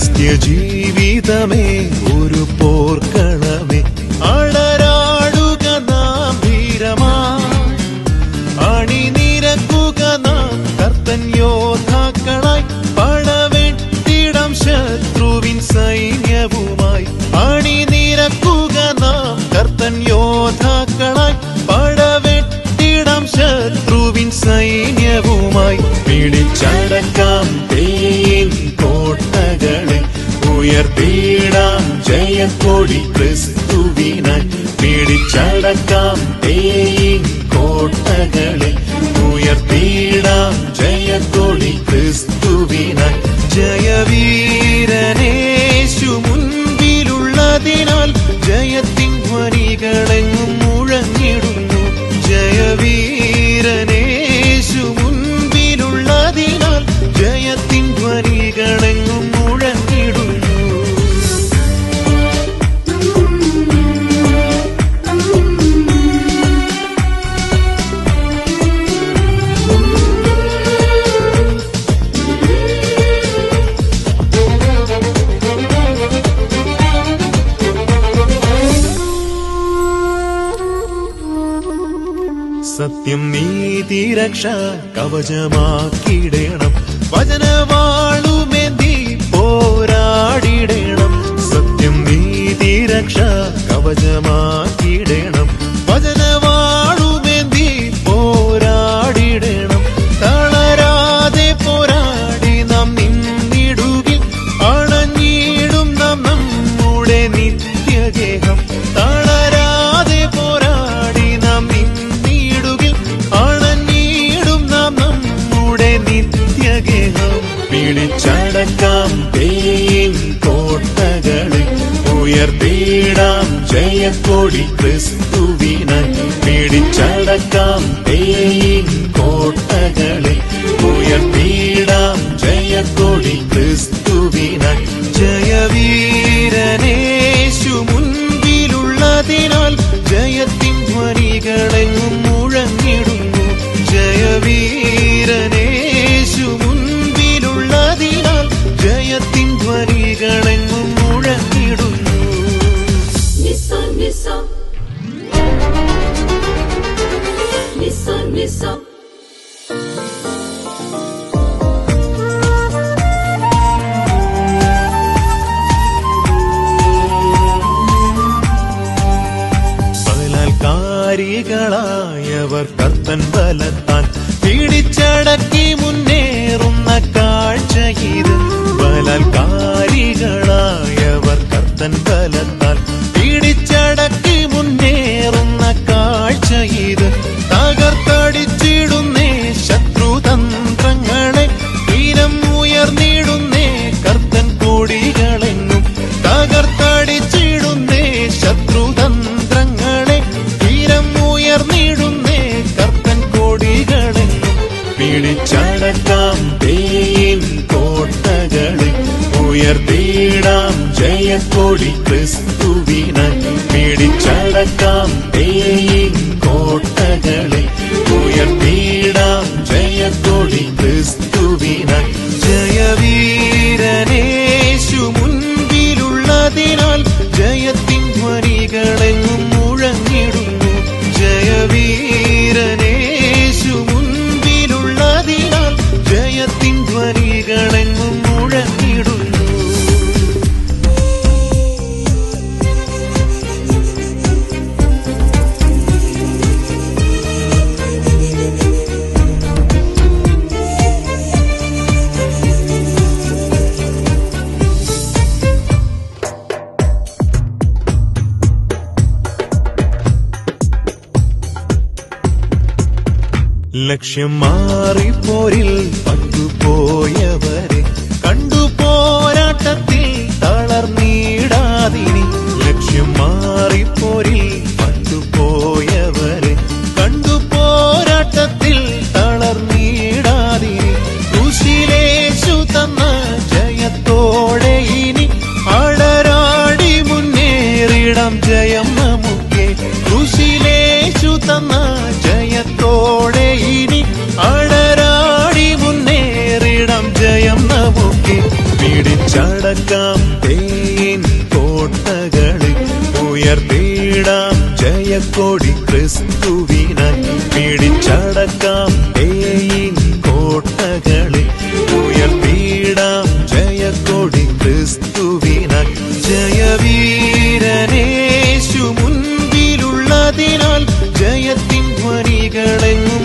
ക്രിസ്ത്യ ജീവിതമേ ഒരു പോർക്കളമേ, അടരാടുക നാം ധീരമായി, അണിനിരക്കുക നാം കർത്തൻ യോദ്ധാക്കളായി, പടവെട്ടിടാം ശത്രുവിൻ സൈന്യവുമായി. അണിനിരക്കുക നാം കർത്തൻ യോദ്ധാക്കളായി, പടവെട്ടിടാം ശത്രുവിൻ സൈന്യവുമായി. പിടിച്ചടക്കാം തേയിൻ കോട്ടകളെ, ഉയർത്തിയിടാം ജയക്കൊടി ക്രിസ്തുവിനായി. പിടിച്ചടക്കാം തേയിൻ കോട്ടകളെ, ഉയർത്തിയിടാം ജയക്കൊടി ക്രിസ്തുവിനായി. ജയവീരനേശു മുൻപിലുള്ളതിനാൽ ജയത്തിൻ ധ്വനികളെങ്ങും മുഴങ്ങിടുന്നു. ജയവീരനേശു മുൻപിലുള്ളതിനാൽ ജയത്തിൻ ധ്വനികളെങ്ങും മുഴങ്ങിടുന്നു. സത്യം നീതി രക്ഷ കവചമാക്കിടണം, വചനവാളുമേന്തി പോരാടിടണം. സത്യം നീതി രക്ഷ കവചമാക്കിടണം, വചനവാളുമേന്തി പോരാടിടണം. തളരാതെ പോരാടി നാം നിന്നിടുകിൽ അണഞ്ഞിടും നാം നമ്മുടെ നിത്യഗേഹം. തളരാതെ പോരാടി നാം നിന്നിടുകിൽ അണഞ്ഞിടും നാം നമ്മുടെ നിത്യഗേഹം. പിടിച്ചടക്കാം തേയിൻ കോട്ടകളെ, ഉയർത്തിയിടാം Jayakodi ക്രിസ്തുവിനായി. പിടിച്ചടക്കാം തേയിൻ കോട്ടകളെ, ഉയർത്തിയിടാം Jayakodi ക്രിസ്തുവിനായി. ജയവീരനേശു മുൻപിലുള്ളതിനാൽ ജയത്തിൻ ധ്വനികളെങ്ങും മുഴങ്ങിടുന്നു. ജയവീരനേശു മുൻപിലുള്ളതിനാൽ ജയത്തിൻ ധ്വനികളെങ്ങും മുഴങ്ങിടുന്നു. Listen, listen. Listen, listen. ബലാൽക്കാരികളായവർ കർത്തൻ ബലത്താൽ പിടിച്ചടക്കി മുന്നേറുന്ന കാഴ്ചയിത്. ബലാൽക്കാരികളായവർ കർത്തൻ ബലത്താൽ പിടിച്ചടക്കി മുന്നേറുന്ന കാഴ്ചയിത്. തകർത്തടിച്ചിടുന്നേ ശത്രുതന്ത്രങ്ങളെ, തീരം ഉയർന്നിടുന്നേ കർത്തൻ കൊടികളെങ്ങും. തകർത്തടിച്ചിടുന്നേ ശത്രുതന്ത്രങ്ങളെ, തീരം ഉയർന്നിടുന്നേ കർത്തൻ കൊടികളെങ്ങും. പിടിച്ചടക്കാം തേയിൻ കോട്ടകളെ, ഉയർത്തിയിടാം ജയക്കൊടി ക്രിസ്തുവിനായി. പിടിച്ചടക്കാം തേയിൻ കോട്ടകളെ, ഉയർത്തിയിടാം ജയക്കൊടി ക്രിസ്തുവിനായി. ജയവീരനേശു മുൻപിലുള്ളതിനാൽ ജയത്തിൻ ധ്വനികളെങ്ങും മുഴങ്ങിടുന്നു. ജയവീരനേശു മുൻപിലുള്ളതിനാൽ ജയത്തിൻ ധ്വനികളെങ്ങും മുഴങ്ങിടുന്നു. ലക്ഷ്യം മാറിപ്പോരിൽ പട്ടുപോയവരെ കണ്ടു പോരാട്ടത്തിൽ തളർന്നിടാതിനി. ലക്ഷ്യം മാറിപ്പോരിൽ പട്ടുപോയവരെ കണ്ടു പോരാട്ടത്തിൽ തളർന്നിടാതിനി. ക്രൂശിലേശു തന്ന ജയത്തോടെ ഇനി അടരാടി മുന്നേറിടാം ജയം നമുക്കേ. ക്രൂശിലേശു തന്ന ജയത്തോടെ ഇനി അടരാടി മുന്നേറിടാം ജയം പിടിച്ചടക്കാം തേയിൻ കോട്ടകളിൽ ഉയർത്തിയിടാം ജയക്കൊടി ക്രിസ്തുവിനായി പിടിച്ചടക്കാം തേയിൻ കോട്ടകളിൽ ഉയർത്തിയിടാം ജയക്കൊടി ക്രിസ്തുവിനായി ജയവീരനേശു മുൻപിലുള്ളതിനാൽ ജയത്തിൻ ധ്വനികളെങ്ങും